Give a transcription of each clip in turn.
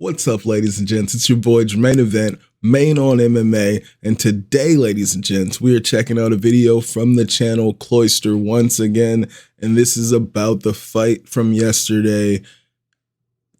What's up, ladies and gents? It's your boy Jermaine Event, main on MMA, and today, ladies and gents, we are checking out a video from the channel Cloister once again, and this is about the fight from yesterday,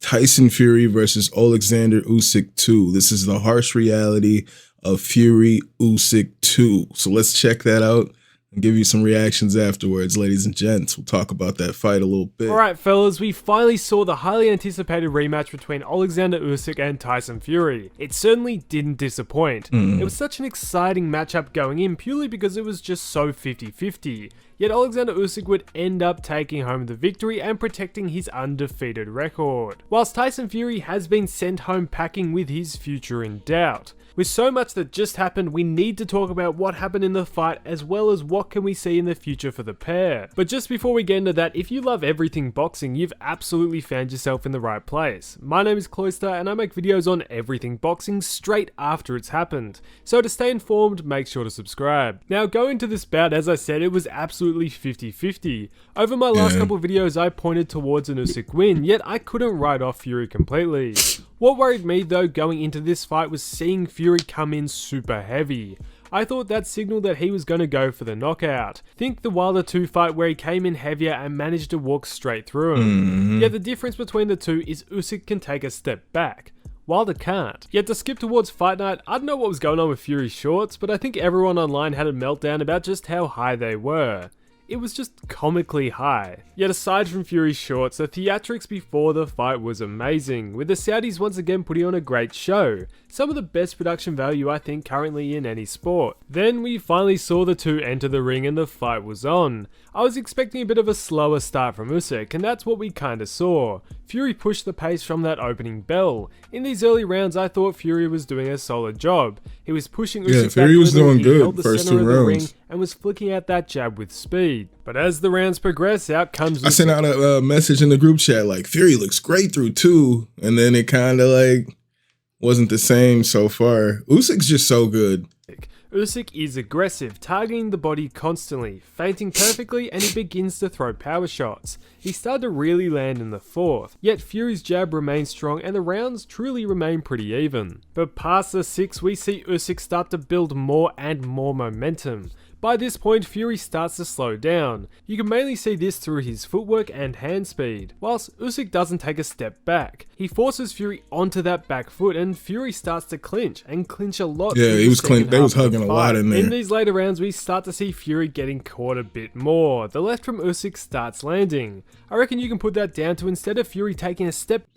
Tyson Fury versus Oleksandr Usyk 2. This is the harsh reality of Fury Usyk 2. So let's check that out and give you some reactions afterwards, ladies and gents. We'll talk about that fight a little bit. Alright fellas, we finally saw the highly anticipated rematch between Oleksandr Usyk and Tyson Fury. It certainly didn't disappoint. It was such an exciting matchup going in purely because it was just so 50-50. Yet Oleksandr Usyk would end up taking home the victory and protecting his undefeated record. Whilst Tyson Fury has been sent home packing with his future in doubt. With so much that just happened, we need to talk about what happened in the fight as well as what can we see in the future for the pair. But just before we get into that, if you love everything boxing, you've absolutely found yourself in the right place. My name is Cloister and I make videos on everything boxing straight after it's happened. So to stay informed, make sure to subscribe. Now going to this bout, as I said, it was absolutely 50-50. Over my last couple of videos, I pointed towards an Usyk win, yet I couldn't write off Fury completely. What worried me though going into this fight was seeing Fury come in super heavy. I thought that signaled that he was going to go for the knockout. Think the Wilder 2 fight where he came in heavier and managed to walk straight through him. Yet the difference between the two is Usyk can take a step back. Wilder can't. Yet to skip towards fight night, I don't know what was going on with Fury's shorts, but I think everyone online had a meltdown about just how high they were. It was just comically high. Yet aside from Fury's shorts, the theatrics before the fight was amazing, with the Saudis once again putting on a great show. Some of the best production value I think currently in any sport. Then we finally saw the two enter the ring and the fight was on. I was expecting a bit of a slower start from Usyk, and that's what we kinda saw. Fury pushed the pace from that opening bell. In these early rounds I thought Fury was doing a solid job. He was pushing Usyk back Fury was doing he held good the first center 2 of the ring rounds. and was flicking out that jab with speed. But as the rounds progress, out comes Usyk. I sent out a message in the group chat like, Fury looks great through 2, and then it kind of like wasn't the same so far. Usyk's just so good. Usyk is aggressive, targeting the body constantly, feinting perfectly, and he begins to throw power shots. He started to really land in the 4th, yet Fury's jab remains strong and the rounds truly remain pretty even. But past the 6th, we see Usyk start to build more and more momentum. By this point, Fury starts to slow down. You can mainly see this through his footwork and hand speed. Whilst Usyk doesn't take a step back, he forces Fury onto that back foot and Fury starts to clinch, and clinch a lot. Yeah, he was they was hugging a lot in there. In these later rounds, we start to see Fury getting caught a bit more. The left from Usyk starts landing. I reckon you can put that down to instead of Fury taking a step.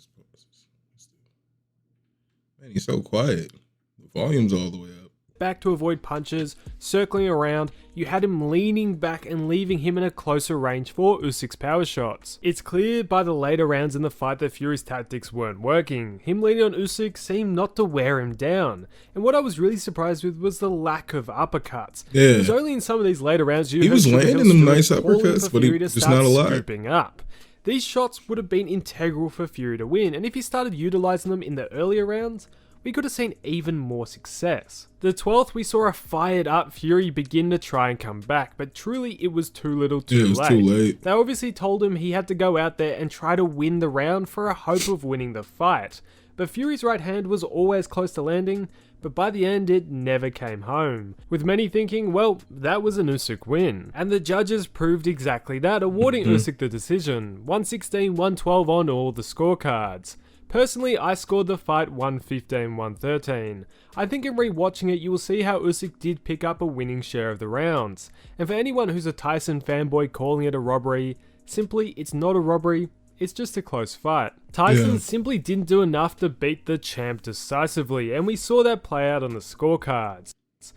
Man, he's so quiet. The volume's all the way up. Back to avoid punches, circling around, you had him leaning back and leaving him in a closer range for Usyk's power shots. It's clear by the later rounds in the fight that Fury's tactics weren't working. Him leaning on Usyk seemed not to wear him down. And what I was really surprised with was the lack of uppercuts. It was only in some of these later rounds he was landing them nice uppercuts, but he just not a lot. Scooping up. These shots would have been integral for Fury to win, and if he started utilizing them in the earlier rounds, we could have seen even more success. The 12th, we saw a fired up Fury begin to try and come back, but truly it was too little too late. They obviously told him he had to go out there and try to win the round for a hope of winning the fight. But Fury's right hand was always close to landing, but by the end it never came home. With many thinking, well, that was an Usyk win. And the judges proved exactly that, awarding Usyk the decision. 116-112 on all the scorecards. Personally, I scored the fight 115-113. I think in rewatching it, you will see how Usyk did pick up a winning share of the rounds. And for anyone who's a Tyson fanboy calling it a robbery, simply, it's not a robbery, it's just a close fight. Tyson simply didn't do enough to beat the champ decisively, and we saw that play out on the scorecards.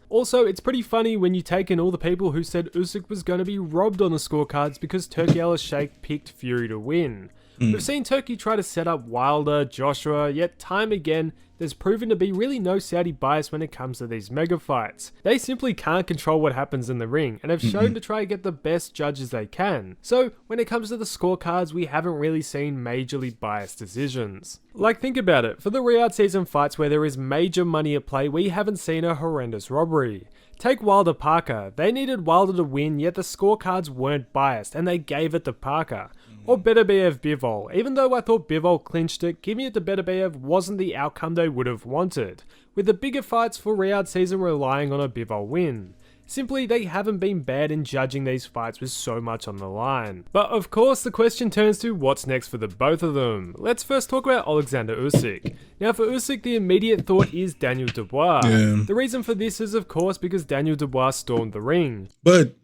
Also, it's pretty funny when you take in all the people who said Usyk was going to be robbed on the scorecards because Turki Al-Sheikh picked Fury to win. We've seen Turkey try to set up Wilder, Joshua, yet time again, there's proven to be really no Saudi bias when it comes to these mega fights. They simply can't control what happens in the ring, and have shown to try to get the best judges they can. So, when it comes to the scorecards, we haven't really seen majorly biased decisions. Like, think about it, for the Riyadh season fights where there is major money at play, we haven't seen a horrendous robbery. Take Wilder Parker. They needed Wilder to win, yet the scorecards weren't biased, and they gave it to Parker. or Beterbiev Bivol, even though I thought Bivol clinched it, giving it to Beterbiev wasn't the outcome they would have wanted, with the bigger fights for Riyadh season relying on a Bivol win. Simply, they haven't been bad in judging these fights with so much on the line. But of course, the question turns to what's next for the both of them. Let's first talk about Oleksandr Usyk. Now for Usyk, the immediate thought is Daniel Dubois. Yeah. The reason for this is of course because Daniel Dubois stormed the ring. But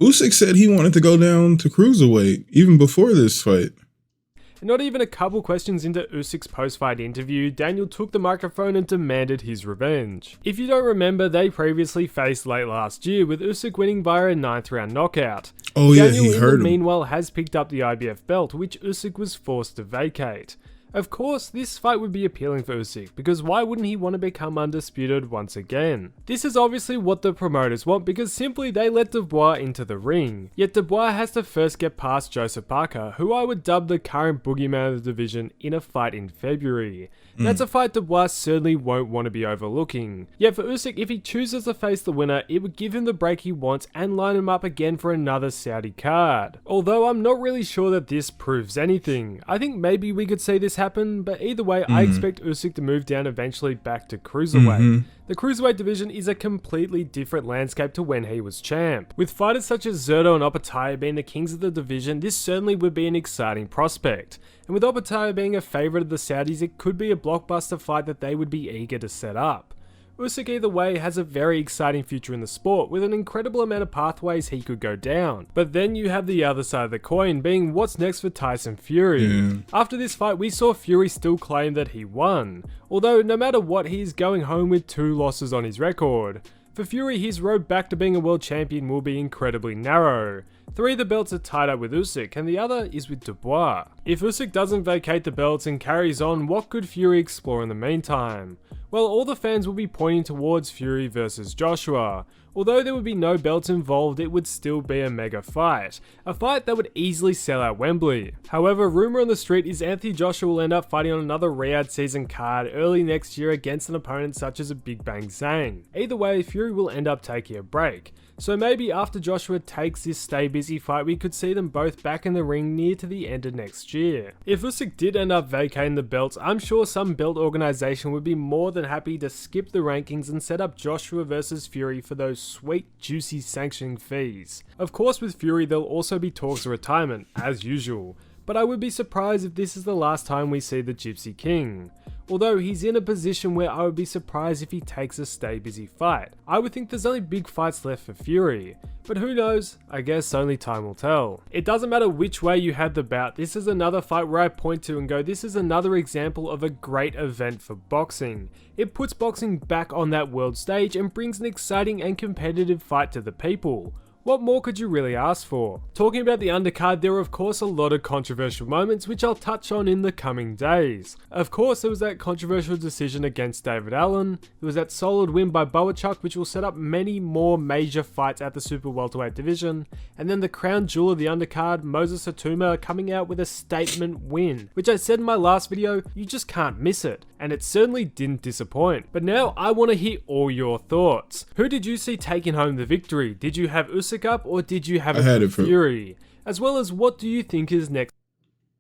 Usyk said he wanted to go down to cruiserweight even before this fight. And not even a couple questions into Usyk's post-fight interview, Daniel took the microphone and demanded his revenge. If you don't remember, they previously faced late last year, with Usyk winning via a 9th round knockout. Oh yeah, Daniel, he hurt him. Meanwhile, has picked up the IBF belt, which Usyk was forced to vacate. Of course, this fight would be appealing for Usyk, because why wouldn't he want to become undisputed once again? This is obviously what the promoters want, because simply they let Dubois into the ring. Yet Dubois has to first get past Joseph Parker, who I would dub the current boogeyman of the division, in a fight in February. That's a fight Dubois certainly won't want to be overlooking. Yet for Usyk, if he chooses to face the winner, it would give him the break he wants and line him up again for another Saudi card. Although I'm not really sure that this proves anything. I think maybe we could see this happen, but either way, I expect Usyk to move down eventually back to cruiserweight. The cruiserweight division is a completely different landscape to when he was champ. With fighters such as Zerto and Opetaia being the kings of the division, this certainly would be an exciting prospect. And with Opetaia being a favourite of the Saudis, it could be a blockbuster fight that they would be eager to set up. Usyk either way has a very exciting future in the sport, with an incredible amount of pathways he could go down. But then you have the other side of the coin, being what's next for Tyson Fury. After this fight, we saw Fury still claim that he won, although no matter what, he is going home with 2 losses on his record. For Fury, his road back to being a world champion will be incredibly narrow. 3 of the belts are tied up with Usyk, and the other is with Dubois. If Usyk doesn't vacate the belts and carries on, what could Fury explore in the meantime? Well, all the fans will be pointing towards Fury versus Joshua. Although there would be no belts involved, it would still be a mega fight. A fight that would easily sell out Wembley. However, rumour on the street is Anthony Joshua will end up fighting on another Riyadh season card early next year against an opponent such as a Big Bang Zhang. Either way, Fury will end up taking a break. So maybe after Joshua takes this stay busy fight, we could see them both back in the ring near to the end of next year. If Usyk did end up vacating the belts, I'm sure some belt organisation would be more than happy to skip the rankings and set up Joshua versus Fury for those sweet juicy sanctioning fees. Of course with Fury there'll also be talks of retirement, as usual, but I would be surprised if this is the last time we see the Gypsy King. Although he's in a position where I would be surprised if he takes a stay busy fight. I would think there's only big fights left for Fury, but who knows, I guess only time will tell. It doesn't matter which way you had the bout, this is another fight where I point to and go, this is another example of a great event for boxing. It puts boxing back on that world stage and brings an exciting and competitive fight to the people. What more could you really ask for? Talking about the undercard, there were of course a lot of controversial moments which I'll touch on in the coming days. Of course there was that controversial decision against David Allen, there was that solid win by Boachuk which will set up many more major fights at the super welterweight division, and then the crown jewel of the undercard, Moses Hatuma coming out with a statement win, which I said in my last video, you just can't miss it, and it certainly didn't disappoint. But now I want to hear all your thoughts. Who did you see taking home the victory? Did you have Usyk up or did you have it for Fury? As well as what do you think is next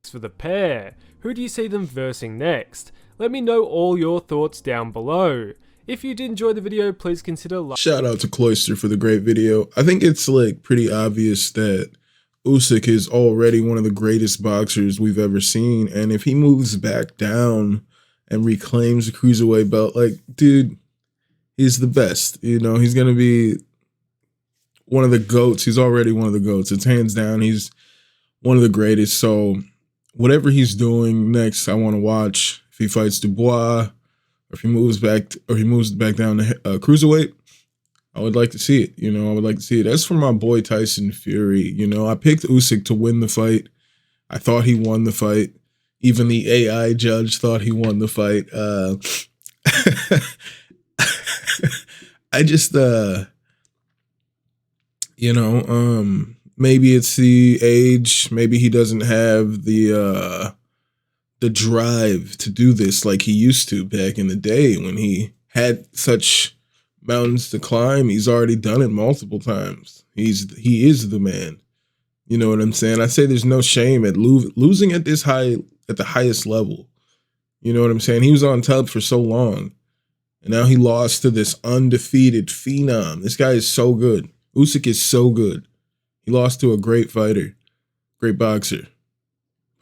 for the pair? Who do you see them versing next? Let me know all your thoughts down below. If you did enjoy the video, please consider liking. Shout out to Cloister for the great video. I think it's like pretty obvious that Usyk is already one of the greatest boxers we've ever seen, and if he moves back down and reclaims the cruiserweight belt, like, dude, he's the best. You know, he's gonna be one of the GOATs. He's already one of the GOATs. It's hands down. He's one of the greatest. So whatever he's doing next, I want to watch. If he fights Dubois, or if he moves back, down to cruiserweight, I would like to see it. You know, I would like to see it. As for my boy Tyson Fury, you know, I picked Usyk to win the fight. I thought he won the fight. Even the AI judge thought he won the fight. I just, you know, maybe it's the age. Maybe he doesn't have the drive to do this like he used to back in the day when he had such mountains to climb. He's already done it multiple times. He is the man. You know what I'm saying? I say there's no shame at losing at this high, at the highest level. You know what I'm saying? He was on top for so long, and now he lost to this undefeated phenom. This guy is so good. Usyk is so good. He lost to a great fighter, great boxer.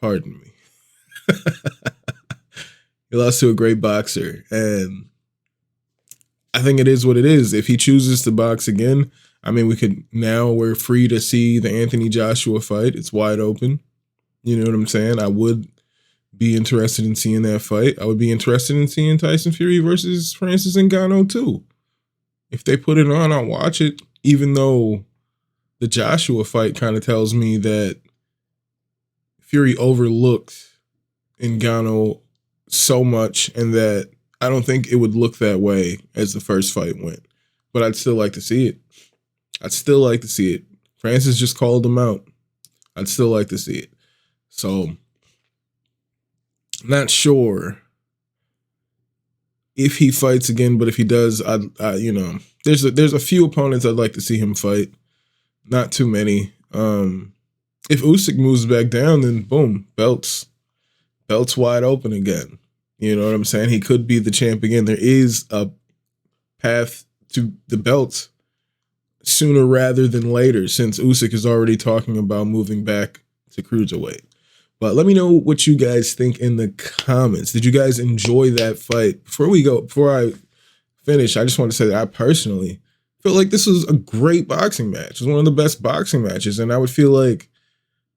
Pardon me. He lost to a great boxer, and I think it is what it is. If he chooses to box again, I mean, we're free to see the Anthony Joshua fight. It's wide open. You know what I'm saying? I would be interested in seeing that fight. I would be interested in seeing Tyson Fury versus Francis Ngannou too. If they put it on, I'll watch it, even though the Joshua fight kind of tells me that Fury overlooked Ngannou so much, and that I don't think it would look that way as the first fight went. But I'd still like to see it. I'd still like to see it. Francis just called him out. I'd still like to see it. So, not sure if he fights again, but if he does, there's a few opponents I'd like to see him fight. Not too many. If Usyk moves back down, then boom, belts wide open again. You know what I'm saying? He could be the champ again. There is a path to the belt sooner rather than later, since Usyk is already talking about moving back to cruiserweight. But let me know what you guys think in the comments. Did you guys enjoy that fight? Before I finish, I just want to say that I personally feel like this was a great boxing match. It was one of the best boxing matches, and I would feel like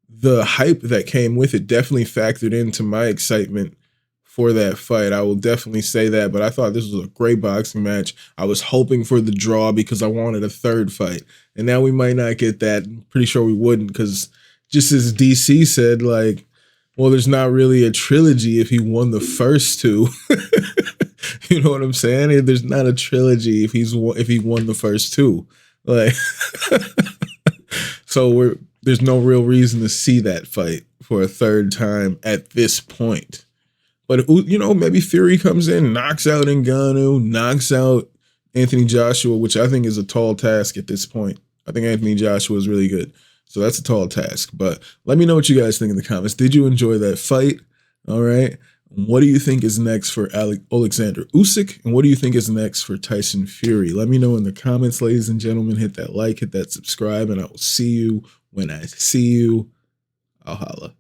the hype that came with it definitely factored into my excitement for that fight. I will definitely say that, but I thought this was a great boxing match. I was hoping for the draw because I wanted a third fight, and now we might not get that. I'm pretty sure we wouldn't, because just as DC said, like, well, there's not really a trilogy if he won the first two. You know what I'm saying? There's not a trilogy if he won the first two. Like, so there's no real reason to see that fight for a third time at this point. But, maybe Fury comes in, knocks out Ngannou, knocks out Anthony Joshua, which I think is a tall task at this point. I think Anthony Joshua is really good. So that's a tall task. But let me know what you guys think in the comments. Did you enjoy that fight? All right. What do you think is next for Oleksandr Usyk? And what do you think is next for Tyson Fury? Let me know in the comments, ladies and gentlemen. Hit that like, hit that subscribe, and I will see you when I see you. I'll holla.